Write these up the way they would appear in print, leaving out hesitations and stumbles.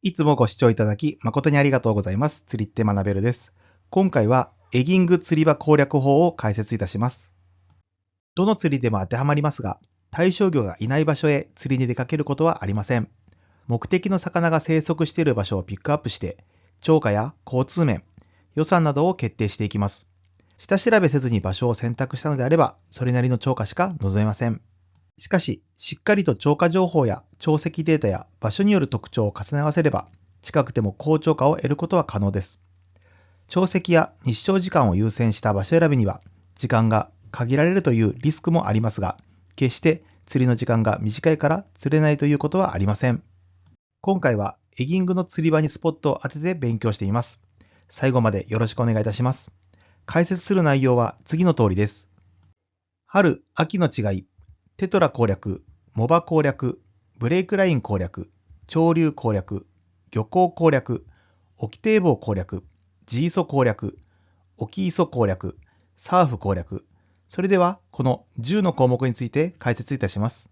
いつもご視聴いただき誠にありがとうございます。釣りって学べるです。今回はエギング釣り場攻略法を解説いたします。どの釣りでも当てはまりますが、対象魚がいない場所へ釣りに出かけることはありません。目的の魚が生息している場所をピックアップして、釣果や交通面、予算などを決定していきます。下調べせずに場所を選択したのであれば、それなりの釣果しか望めません。しかし、しっかりと釣果情報や潮汐データや場所による特徴を重ね合わせれば、近くても高釣果を得ることは可能です。潮汐や日照時間を優先した場所選びには、時間が限られるというリスクもありますが、決して釣りの時間が短いから釣れないということはありません。今回はエギングの釣り場にスポットを当てて勉強しています。最後までよろしくお願いいたします。解説する内容は次の通りです。春、秋の違い、テトラ攻略、モバ攻略、ブレイクライン攻略、潮流攻略、漁港攻略、沖堤防攻略、ジーソ攻略、沖磯攻略、サーフ攻略。それでは、この10の項目について解説いたします。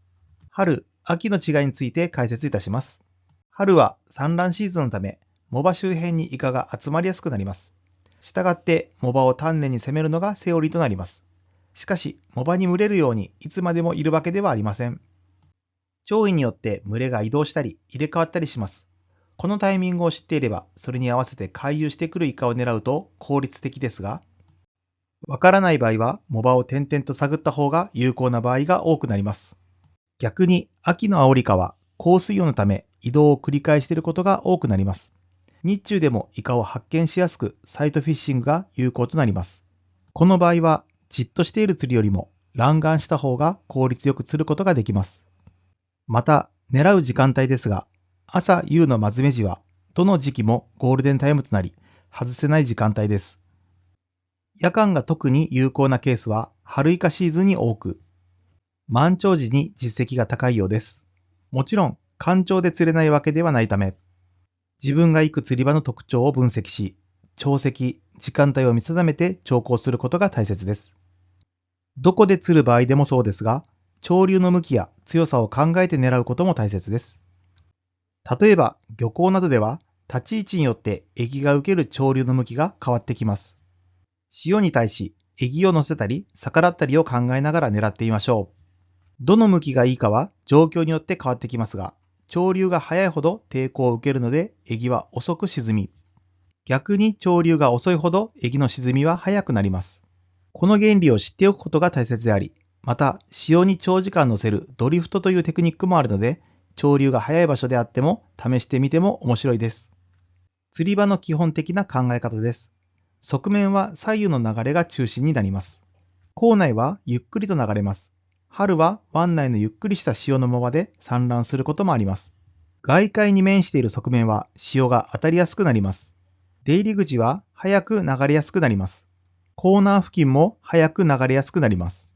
春、秋の違いについて解説いたします。春は産卵シーズンのため、モバ周辺にイカが集まりやすくなります。したがって、モバを丹念に攻めるのがセオリーとなります。しかし、モバに群れるようにいつまでもいるわけではありません。潮位によって群れが移動したり入れ替わったりします。このタイミングを知っていれば、それに合わせて回遊してくるイカを狙うと効率的ですが、わからない場合は、モバを点々と探った方が有効な場合が多くなります。逆に、秋のアオリカは、降水量のため移動を繰り返していることが多くなります。日中でもイカを発見しやすく、サイトフィッシングが有効となります。この場合は、じっとしている釣りよりも、乱眼した方が効率よく釣ることができます。また、狙う時間帯ですが、朝夕のまずめ時は、どの時期もゴールデンタイムとなり、外せない時間帯です。夜間が特に有効なケースは、春イカシーズンに多く、満潮時に実績が高いようです。もちろん、干潮で釣れないわけではないため、自分が行く釣り場の特徴を分析し、潮汐、時間帯を見定めて調校することが大切です。どこで釣る場合でもそうですが、潮流の向きや強さを考えて狙うことも大切です。例えば、漁港などでは、立ち位置によってエギが受ける潮流の向きが変わってきます。潮に対し、エギを乗せたり、逆らったりを考えながら狙ってみましょう。どの向きがいいかは状況によって変わってきますが、潮流が速いほど抵抗を受けるので、エギは遅く沈み、逆に潮流が遅いほどエギの沈みは速くなります。この原理を知っておくことが大切であり、また、潮に長時間乗せるドリフトというテクニックもあるので、潮流が速い場所であっても試してみても面白いです。釣り場の基本的な考え方です。側面は左右の流れが中心になります。港内はゆっくりと流れます。春は湾内のゆっくりした潮のままで産卵することもあります。外海に面している側面は潮が当たりやすくなります。出入り口は早く流れやすくなります。コーナー付近も早く流れやすくなります。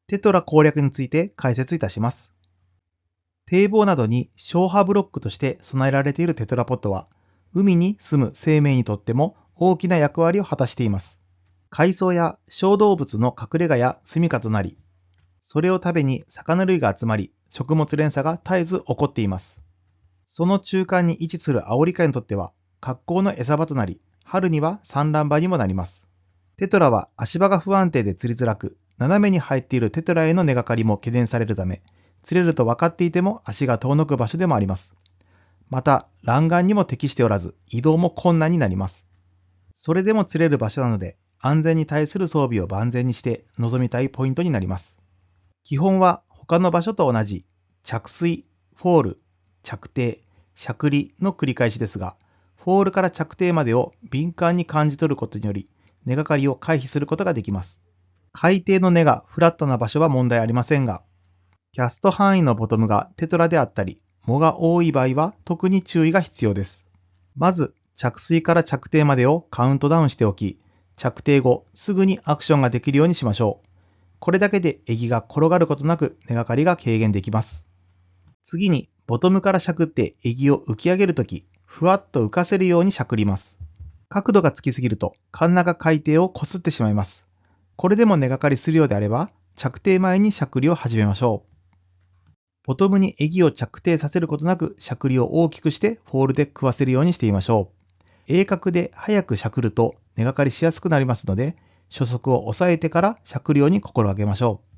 テトラ攻略について解説いたします。堤防などに消波ブロックとして備えられているテトラポットは、海に住む生命にとっても大きな役割を果たしています。海藻や小動物の隠れ家や住処となり、それを食べに魚類が集まり、食物連鎖が絶えず起こっています。その中間に位置するアオリカにとっては、格好の餌場となり、春には産卵場にもなります。テトラは足場が不安定で釣りづらく、斜めに入っているテトラへの根がかりも懸念されるため、釣れると分かっていても足が遠のく場所でもあります。また、欄干にも適しておらず、移動も困難になります。それでも釣れる場所なので、安全に対する装備を万全にして臨みたいポイントになります。基本は他の場所と同じ、着水、フォール、着底、しゃくりの繰り返しですが、フォールから着底までを敏感に感じ取ることにより、根がかりを回避することができます。海底の根がフラットな場所は問題ありませんが、キャスト範囲のボトムがテトラであったり、藻が多い場合は特に注意が必要です。まず、着水から着底までをカウントダウンしておき、着底後すぐにアクションができるようにしましょう。これだけでエギが転がることなく根がかりが軽減できます。次に、ボトムからしゃくってエギを浮き上げるとき、ふわっと浮かせるようにしゃくります。角度がつきすぎると、カンナが海底をこすってしまいます。これでも根がかりするようであれば、着底前にしゃくりを始めましょう。ボトムにエギを着底させることなく、しゃくりを大きくしてフォールで食わせるようにしてみましょう。鋭角で早くしゃくると根がかりしやすくなりますので、初速を抑えてからしゃくるように心がけましょう。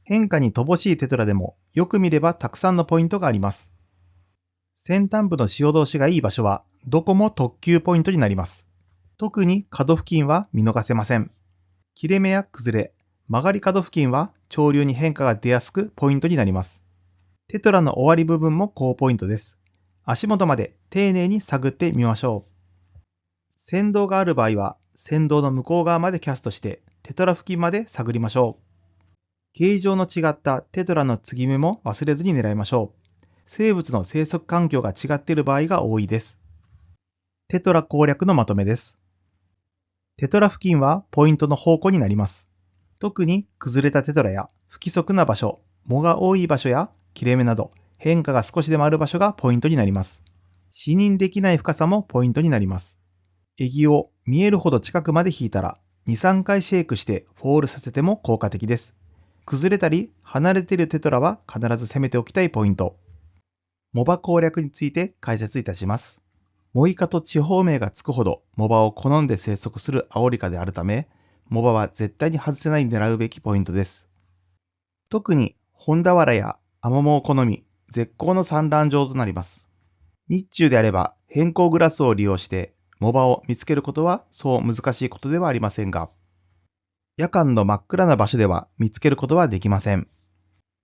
変化に乏しいテトラでもよく見ればたくさんのポイントがあります。先端部の潮通しがいい場所はどこも特級ポイントになります。特に角付近は見逃せません。切れ目や崩れ、曲がり角付近は潮流に変化が出やすくポイントになります。テトラの終わり部分も高ポイントです。足元まで丁寧に探ってみましょう。先導がある場合は先導の向こう側までキャストしてテトラ付近まで探りましょう。形状の違ったテトラの継ぎ目も忘れずに狙いましょう。生物の生息環境が違っている場合が多いです。テトラ攻略のまとめです。テトラ付近はポイントの宝庫になります。特に崩れたテトラや不規則な場所、藻が多い場所や切れ目など変化が少しでもある場所がポイントになります。視認できない深さもポイントになります。エギを見えるほど近くまで引いたら2、3回シェイクしてフォールさせても効果的です。崩れたり離れているテトラは必ず攻めておきたいポイント。モバ攻略について解説いたします。モイカと地方名がつくほどモバを好んで生息するアオリカであるため、モバは絶対に外せない狙うべきポイントです。特にホンダワラやアマモを好み、絶好の産卵場となります。日中であれば偏光グラスを利用してモバを見つけることはそう難しいことではありませんが、夜間の真っ暗な場所では見つけることはできません。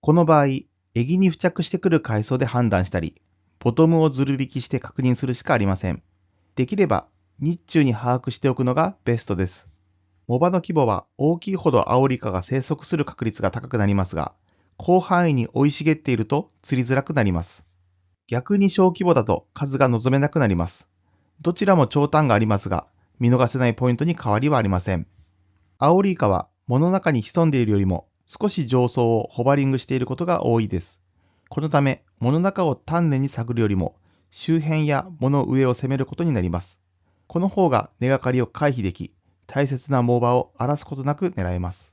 この場合、エギに付着してくる海藻で判断したり、ボトムをずる引きして確認するしかありません。できれば日中に把握しておくのがベストです。モバの規模は大きいほどアオリカが生息する確率が高くなりますが、広範囲に生い茂っていると釣りづらくなります。逆に小規模だと数が望めなくなります。どちらも長短がありますが、見逃せないポイントに変わりはありません。アオリイカは藻の中に潜んでいるよりも少し上層をホバリングしていることが多いです。このため、藻の中を丹念に探るよりも、周辺や藻の上を攻めることになります。この方が根がかりを回避でき、大切な藻場を荒らすことなく狙えます。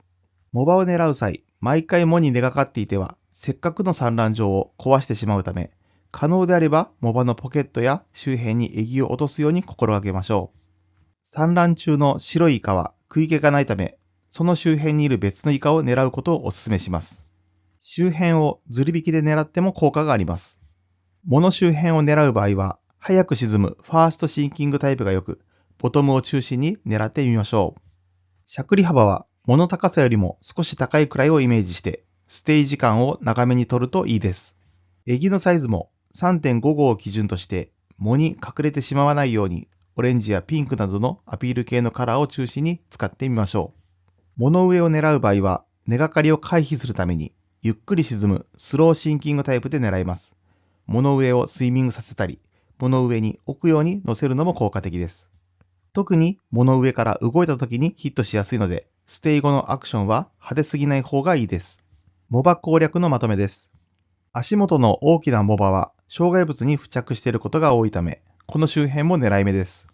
藻場を狙う際、毎回藻に根がかっていては、せっかくの産卵場を壊してしまうため、可能であれば藻場のポケットや周辺にエギを落とすように心がけましょう。産卵中の白いイカは食い気がないため、その周辺にいる別のイカを狙うことをお勧めします。周辺をずり引きで狙っても効果があります。藻の周辺を狙う場合は、早く沈むファーストシンキングタイプがよく、ボトムを中心に狙ってみましょう。しゃくり幅は藻の高さよりも少し高いくらいをイメージして、ステイ時間を長めに取るといいです。エギのサイズも 3.5 号を基準として、藻に隠れてしまわないように、オレンジやピンクなどのアピール系のカラーを中心に使ってみましょう。藻の上を狙う場合は、根がかりを回避するために、ゆっくり沈むスローシンキングタイプで狙います。藻の上をスイミングさせたり、藻の上に置くように乗せるのも効果的です。特に藻の上から動いた時にヒットしやすいので、ステイ後のアクションは派手すぎない方がいいです。モバ攻略のまとめです。足元の大きなモバは障害物に付着していることが多いため、この周辺も狙い目です。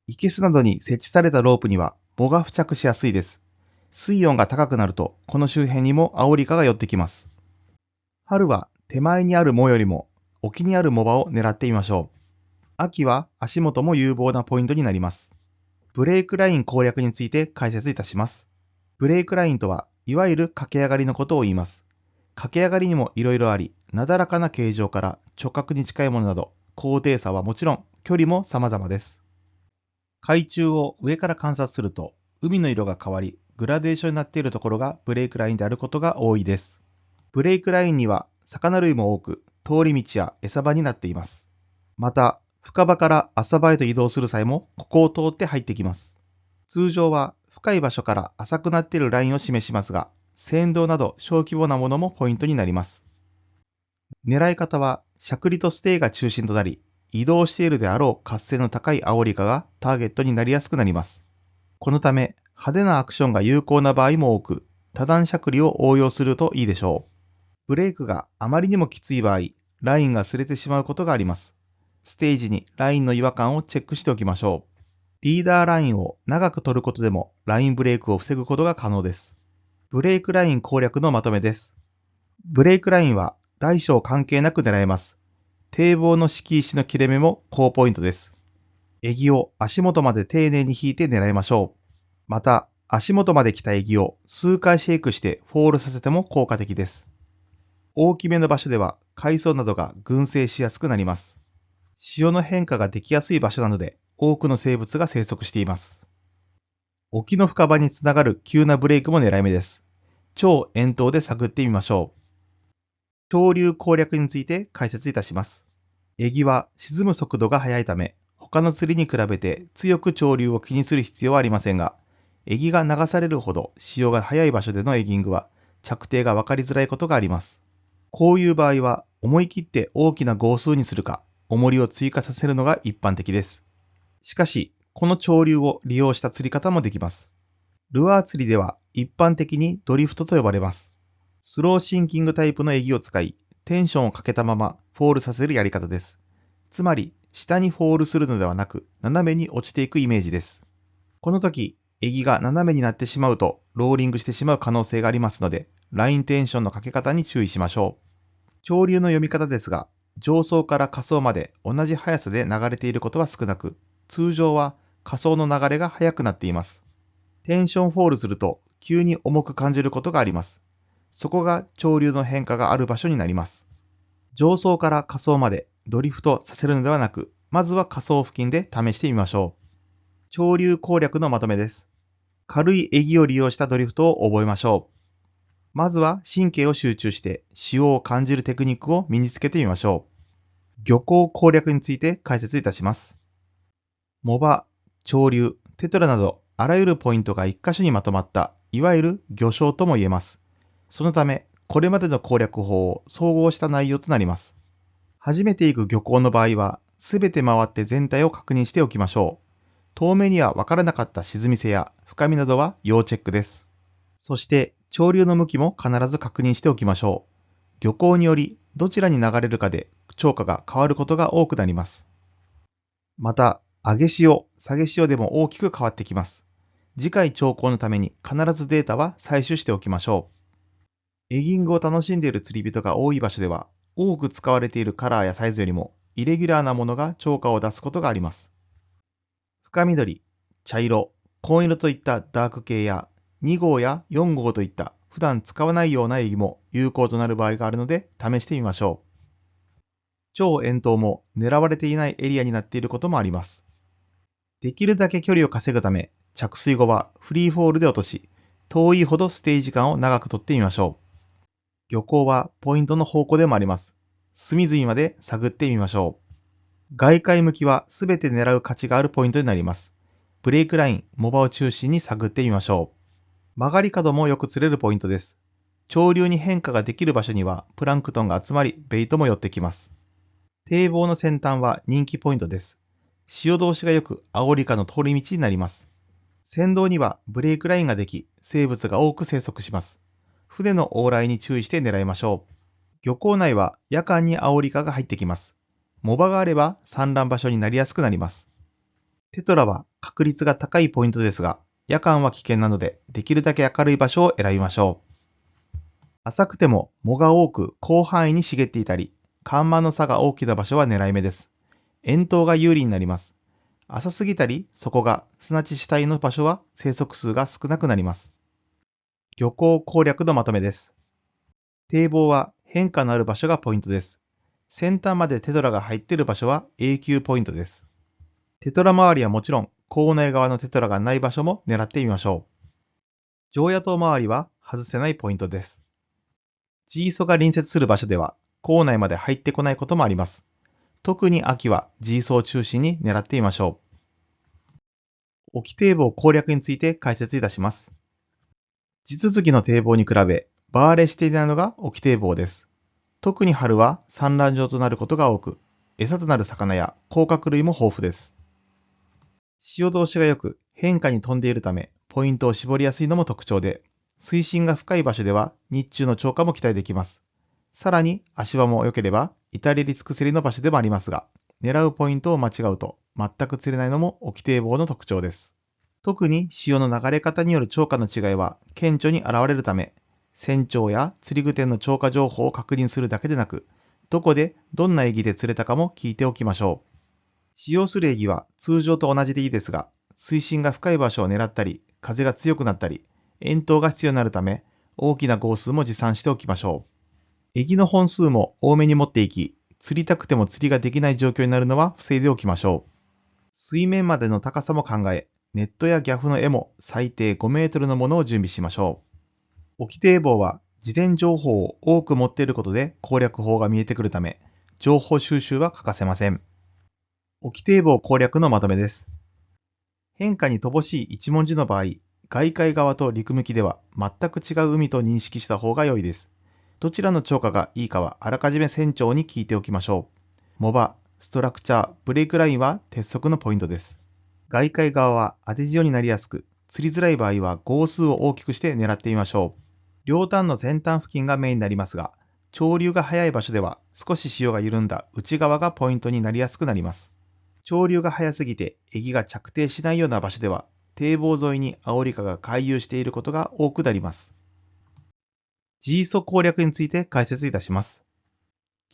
生けすなどに設置されたロープには藻が付着しやすいです。水温が高くなると、この周辺にもアオリカが寄ってきます。春は手前にある藻よりも沖にある藻場を狙ってみましょう。秋は足元も有望なポイントになります。ブレイクライン攻略について解説いたします。ブレイクラインとは、いわゆる駆け上がりのことを言います。駆け上がりにもいろいろあり、なだらかな形状から直角に近いものなど、高低差はもちろん、距離も様々です。海中を上から観察すると、海の色が変わり、グラデーションになっているところがブレイクラインであることが多いです。ブレイクラインには魚類も多く、通り道や餌場になっています。また、深場から浅場へと移動する際も、ここを通って入ってきます。通常は深い場所から浅くなっているラインを示しますが、船頭など小規模なものもポイントになります。狙い方は、しゃくりとステイが中心となり、移動しているであろう活性の高いアオリカがターゲットになりやすくなります。このため、派手なアクションが有効な場合も多く、多段しゃくりを応用するといいでしょう。ブレイクがあまりにもきつい場合、ラインが擦れてしまうことがあります。ステージにラインの違和感をチェックしておきましょう。リーダーラインを長く取ることでもラインブレイクを防ぐことが可能です。ブレイクライン攻略のまとめです。ブレイクラインは大小関係なく狙えます。堤防の敷石の切れ目も高ポイントです。エを足元まで丁寧に引いて狙いましょう。また、足元まで来たエを数回シェイクしてフォールさせても効果的です。大きめの場所では海藻などが群生しやすくなります。潮の変化ができやすい場所なので多くの生物が生息しています。沖の深場につながる急なブレイクも狙い目です。超遠投で探ってみましょう。潮流攻略について解説いたします。エは沈む速度が速いため、他の釣りに比べて強く潮流を気にする必要はありませんが、エが流されるほど潮が速い場所でのエギングは着底が分かりづらいことがあります。こういう場合は思い切って大きな号数にするか、重りを追加させるのが一般的です。しかし、この潮流を利用した釣り方もできます。ルアー釣りでは一般的にドリフトと呼ばれます。スローシンキングタイプのエギを使い、テンションをかけたままフォールさせるやり方です。つまり、下にフォールするのではなく、斜めに落ちていくイメージです。この時、エギが斜めになってしまうと、ローリングしてしまう可能性がありますので、ラインテンションのかけ方に注意しましょう。潮流の読み方ですが、上層から下層まで同じ速さで流れていることは少なく、通常は下層の流れが速くなっています。テンションフォールすると急に重く感じることがあります。そこが潮流の変化がある場所になります。上層から下層までドリフトさせるのではなく、まずは下層付近で試してみましょう。潮流攻略のまとめです。軽いエギを利用したドリフトを覚えましょう。まずは神経を集中して潮を感じるテクニックを身につけてみましょう。漁港攻略について解説いたします。モバ、潮流、テトラなどあらゆるポイントが一箇所にまとまった、いわゆる魚礁とも言えます。そのため、これまでの攻略法を総合した内容となります。初めて行く漁港の場合は、すべて回って全体を確認しておきましょう。遠目にはわからなかった沈み瀬や深みなどは要チェックです。そして、潮流の向きも必ず確認しておきましょう。漁港により、どちらに流れるかで潮価が変わることが多くなります。また、上げ潮、下げ潮でも大きく変わってきます。次回兆候のために必ずデータは採取しておきましょう。エギングを楽しんでいる釣り人が多い場所では、多く使われているカラーやサイズよりも、イレギュラーなものが超過を出すことがあります。深緑、茶色、紺色といったダーク系や、2号や4号といった普段使わないようなエギも有効となる場合があるので試してみましょう。超遠投も狙われていないエリアになっていることもあります。できるだけ距離を稼ぐため、着水後はフリーフォールで落とし、遠いほどステイ時間を長くとってみましょう。漁港はポイントの方向でもあります。隅々まで探ってみましょう。外界向きはすべて狙う価値があるポイントになります。ブレイクライン、モバを中心に探ってみましょう。曲がり角もよく釣れるポイントです。潮流に変化ができる場所にはプランクトンが集まり、ベイトも寄ってきます。堤防の先端は人気ポイントです。潮通しがよくアオリカの通り道になります。船道にはブレイクラインができ、生物が多く生息します。船の往来に注意して狙いましょう。漁港内は夜間にアオリカが入ってきます。モバがあれば産卵場所になりやすくなります。テトラは確率が高いポイントですが、夜間は危険なので、できるだけ明るい場所を選びましょう。浅くても藻が多く広範囲に茂っていたり、干満の差が大きな場所は狙い目です。遠投が有利になります。浅すぎたり、底が砂地主体の場所は生息数が少なくなります。漁港攻略のまとめです。堤防は変化のある場所がポイントです。先端までテトラが入っている場所は永久ポイントです。テトラ周りはもちろん、校内側のテトラがない場所も狙ってみましょう。常夜灯周りは外せないポイントです。ジーソが隣接する場所では、校内まで入ってこないこともあります。特に秋はジーソを中心に狙ってみましょう。沖堤防攻略について解説いたします。地続きの堤防に比べ、バーレしていないのが沖堤防です。特に春は産卵場となることが多く、餌となる魚や甲殻類も豊富です。潮通しが良く変化に富んでいるため、ポイントを絞りやすいのも特徴で、水深が深い場所では日中の超過も期待できます。さらに足場も良ければ至れり尽くせりの場所でもありますが、狙うポイントを間違うと全く釣れないのも沖堤防の特徴です。特に潮の流れ方による超過の違いは顕著に現れるため、船長や釣り具店の超過情報を確認するだけでなく、どこでどんなエギで釣れたかも聞いておきましょう。使用するエギは通常と同じでいいですが、水深が深い場所を狙ったり、風が強くなったり、遠投が必要になるため、大きな号数も持参しておきましょう。エギの本数も多めに持っていき、釣りたくても釣りができない状況になるのは防いでおきましょう。水面までの高さも考え、ネットやギャフの柄も最低5メートルのものを準備しましょう。沖堤防は事前情報を多く持っていることで攻略法が見えてくるため、情報収集は欠かせません。沖堤防攻略のまとめです。変化に乏しい一文字の場合、外海側と陸向きでは全く違う海と認識した方が良いです。どちらの釣果がいいかはあらかじめ船長に聞いておきましょう。モバ、ストラクチャー、ブレイクラインは鉄則のポイントです。外海側は当て潮になりやすく、釣りづらい場合は号数を大きくして狙ってみましょう。両端の先端付近がメインになりますが、潮流が速い場所では少し潮が緩んだ内側がポイントになりやすくなります。潮流が速すぎてエギが着底しないような場所では、堤防沿いにアオリカが回遊していることが多くなります。G 素攻略について解説いたします。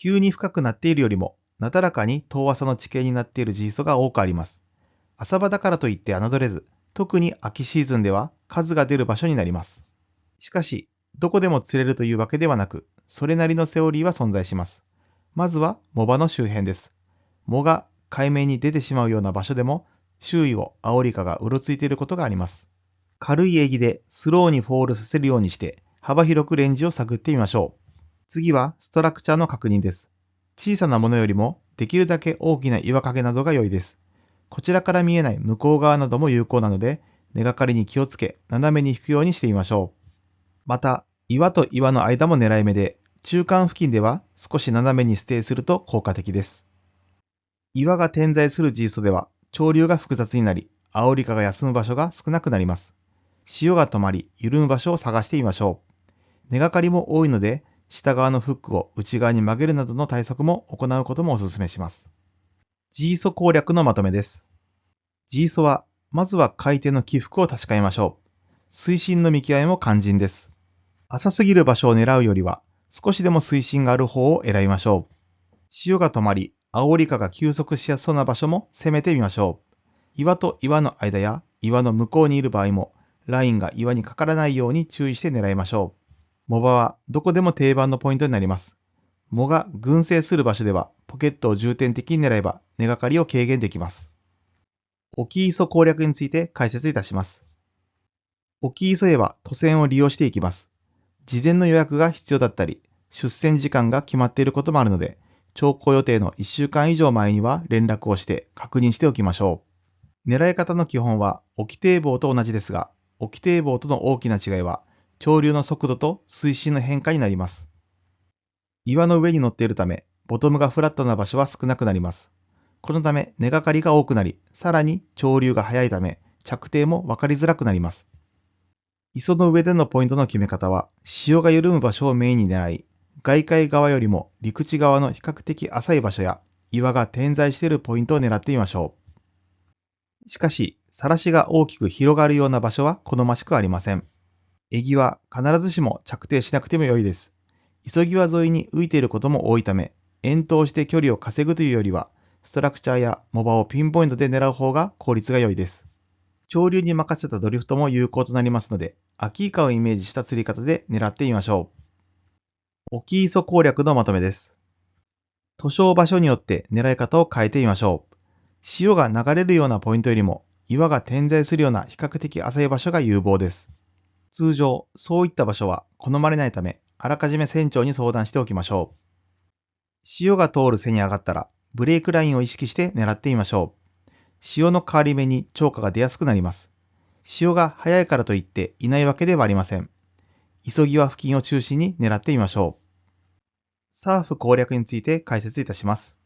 急に深くなっているよりも、なだらかに遠浅の地形になっている G 素が多くあります。浅場だからといって侮れず、特に秋シーズンでは数が出る場所になります。しかし、どこでも釣れるというわけではなく、それなりのセオリーは存在します。まずは、藻場の周辺です。藻が海面に出てしまうような場所でも、周囲をアオリカがうろついていることがあります。軽いエギでスローにフォールさせるようにして、幅広くレンジを探ってみましょう。次は、ストラクチャーの確認です。小さなものよりも、できるだけ大きな岩陰などが良いです。こちらから見えない向こう側なども有効なので、根がかりに気をつけ、斜めに引くようにしてみましょう。また、岩と岩の間も狙い目で、中間付近では少し斜めにステイすると効果的です。岩が点在するG素では、潮流が複雑になり、アオリカが休む場所が少なくなります。潮が止まり、緩む場所を探してみましょう。根がかりも多いので、下側のフックを内側に曲げるなどの対策も行うこともお勧めします。G 素攻略のまとめです。G 素は、まずは海底の起伏を確かめましょう。水深の見極めも肝心です。浅すぎる場所を狙うよりは、少しでも水深がある方を選びましょう。潮が止まり、アオリカが休息しやすそうな場所も攻めてみましょう。岩と岩の間や岩の向こうにいる場合も、ラインが岩にかからないように注意して狙いましょう。藻場はどこでも定番のポイントになります。藻が群生する場所では、ポケットを重点的に狙えば根がかりを軽減できます。沖磯攻略について解説いたします。沖磯へは都船を利用していきます。事前の予約が必要だったり、出船時間が決まっていることもあるので、聴講予定の1週間以上前には連絡をして確認しておきましょう。狙い方の基本は沖堤防と同じですが、沖堤防との大きな違いは、潮流の速度と水深の変化になります。岩の上に乗っているため、ボトムがフラットな場所は少なくなります。このため根がかりが多くなり、さらに潮流が速いため、着底も分かりづらくなります。磯の上でのポイントの決め方は、潮が緩む場所をメインに狙い、外海側よりも陸地側の比較的浅い場所や、岩が点在しているポイントを狙ってみましょう。しかし、さらしが大きく広がるような場所は好ましくありません。エギは必ずしも着底しなくても良いです。磯際沿いに浮いていることも多いため、遠投して距離を稼ぐというよりは、ストラクチャーやモバをピンポイントで狙う方が効率が良いです。潮流に任せたドリフトも有効となりますので、秋イカをイメージした釣り方で狙ってみましょう。沖磯攻略のまとめです。図書場所によって狙い方を変えてみましょう。潮が流れるようなポイントよりも、岩が点在するような比較的浅い場所が有望です。通常、そういった場所は好まれないため、あらかじめ船長に相談しておきましょう。潮が通る背に上がったら、ブレイクラインを意識して狙ってみましょう。潮の変わり目に釣果が出やすくなります。潮が速いからといっていないわけではありません。磯際付近を中心に狙ってみましょう。サーフ攻略について解説いたします。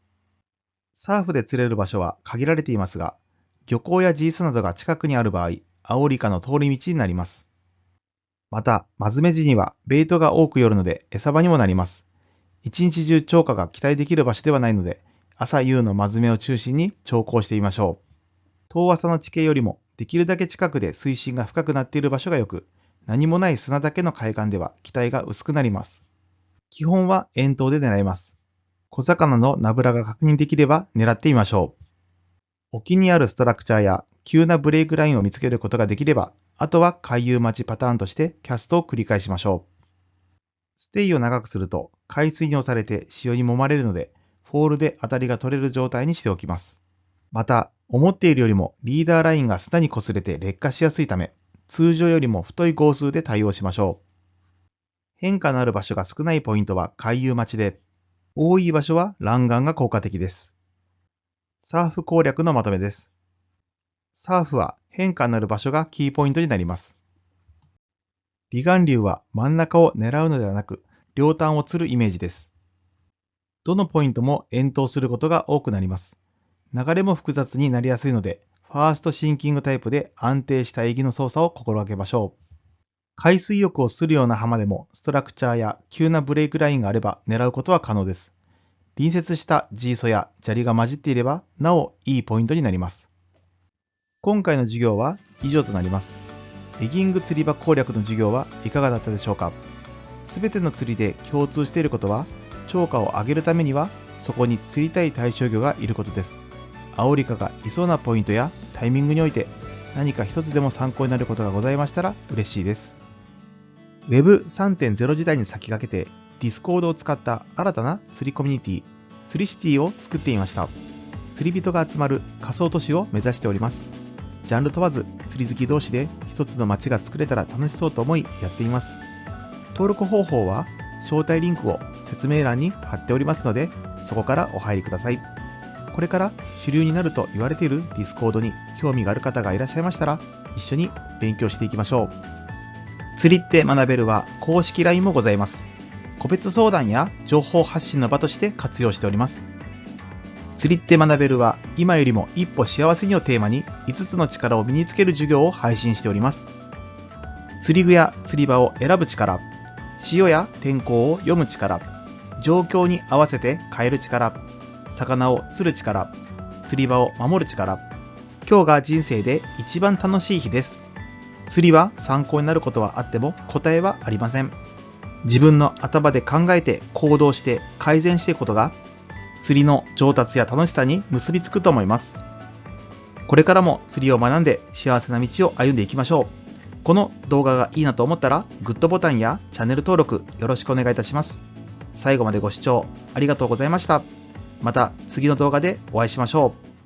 サーフで釣れる場所は限られていますが、漁港やジーソなどが近くにある場合、アオリカの通り道になります。また、マズメ時にはベイトが多く寄るので餌場にもなります。一日中釣果が期待できる場所ではないので、朝夕のマズメを中心に釣行してみましょう。遠浅の地形よりもできるだけ近くで水深が深くなっている場所が良く、何もない砂だけの海岸では期待が薄くなります。基本は遠投で狙います。小魚のナブラが確認できれば狙ってみましょう。沖にあるストラクチャーや急なブレイクラインを見つけることができれば、あとは回遊待ちパターンとしてキャストを繰り返しましょう。ステイを長くすると海水に押されて潮に揉まれるので、フォールで当たりが取れる状態にしておきます。また、思っているよりもリーダーラインが砂に擦れて劣化しやすいため、通常よりも太い号数で対応しましょう。変化のある場所が少ないポイントは回遊待ちで、多い場所は欄岸が効果的です。サーフ攻略のまとめです。サーフは変化のある場所がキーポイントになります。離岸流は真ん中を狙うのではなく、両端を釣るイメージです。どのポイントも遠投することが多くなります。流れも複雑になりやすいので、ファーストシンキングタイプで安定したエギの操作を心がけましょう。海水浴をするような浜でもストラクチャーや急なブレイクラインがあれば狙うことは可能です。隣接したジーソや砂利が混じっていれば、なおいいポイントになります。今回の授業は以上となります。エギング釣り場攻略の授業はいかがだったでしょうか。すべての釣りで共通していることは、釣果を上げるためには、そこに釣りたい対象魚がいることです。アオリカがいそうなポイントやタイミングにおいて、何か一つでも参考になることがございましたら嬉しいです。Web3.0 時代に先駆けて、Discord を使った新たな釣りコミュニティ、釣りシティを作っていました。釣り人が集まる仮想都市を目指しております。ジャンル問わず釣り好き同士で一つの街が作れたら楽しそうと思いやっています。登録方法は招待リンクを説明欄に貼っておりますので、そこからお入りください。これから主流になると言われている Discord に興味がある方がいらっしゃいましたら、一緒に勉強していきましょう。釣りって学べるは公式 LINE もございます。個別相談や情報発信の場として活用しております。釣りって学べるは今よりも一歩幸せにをテーマに5つの力を身につける授業を配信しております。釣り具や釣り場を選ぶ力、潮や天候を読む力、状況に合わせて変える力、魚を釣る力、釣り場を守る力。今日が人生で一番楽しい日です。釣りは参考になることはあっても答えはありません。自分の頭で考えて行動して改善していくことが釣りの上達や楽しさに結びつくと思います。これからも釣りを学んで幸せな道を歩んでいきましょう。この動画がいいなと思ったらグッドボタンやチャンネル登録よろしくお願いいたします。最後までご視聴ありがとうございました。また次の動画でお会いしましょう。